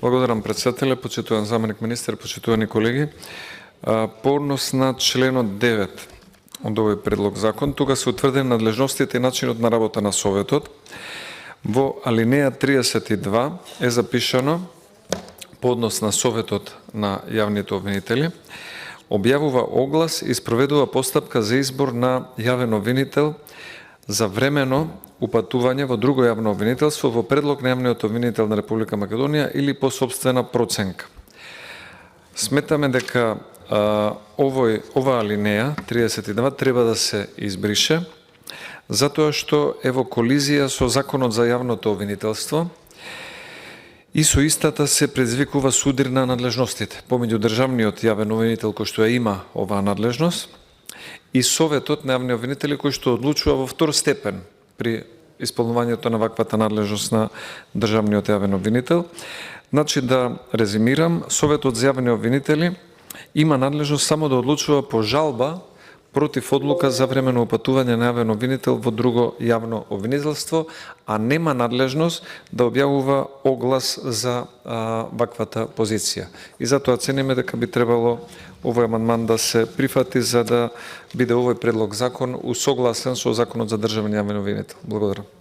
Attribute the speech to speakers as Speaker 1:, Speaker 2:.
Speaker 1: Благодарам председателе, почитуван заменик министер, почитувани колеги. По однос на членот 9 од овој предлог закон, тука се утврдени надлежностите и начинот на работа на Советот. Во алинеја 32 е запишано по однос на Советот на јавните обвинители, објавува оглас и спроведува постапка за избор на јавен обвинител за времено упатување во друго јавно обвинителство во предлог на јавниот обвинител на Република Македонија или по сопствена проценка. Сметаме дека ова алинеја 32 треба да се избрише, затоа што е во колизија со Законот за јавното обвинителство и со истата се предизвикува судир на надлежностите помеѓу државниот јавен обвинител кој што ја има оваа надлежност и Советот на јавни обвинители кој што одлучува во втор степен при исполнувањето на ваквата надлежност на државниот јавен обвинител. Значи да резимирам, Советот за јавни обвинители има надлежност само да одлучува по жалба против одлука за временно упатување на јавен обвинител во друго јавно обвинителство, а нема надлежност да објавува оглас за ваквата позиција. И затоа цениме дека би требало овој амандман да се прифати за да биде овој предлог закон усогласен со Законот за државен јавен обвинител. Благодарам.